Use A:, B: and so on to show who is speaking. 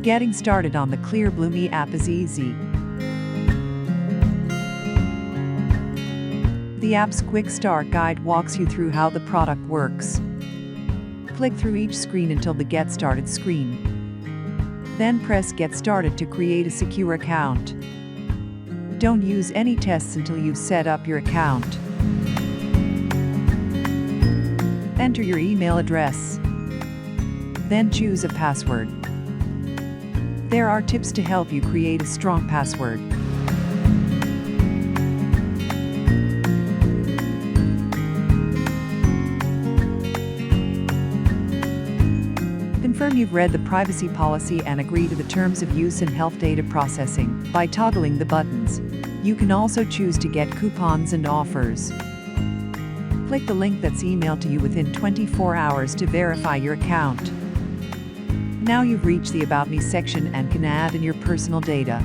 A: Getting started on the Clearblue Me app is easy. The app's quick start guide walks you through how the product works. Click through each screen until the Get Started screen. Then press Get Started to create a secure account. Don't use any tests until you've set up your account. Enter your email address. Then choose a password. There are tips to help you create a strong password. Confirm you've read the privacy policy and agree to the terms of use and health data processing by toggling the buttons. You can also choose to get coupons and offers. Click the link that's emailed to you within 24 hours to verify your account. Now you've reached the About Me section and can add in your personal data.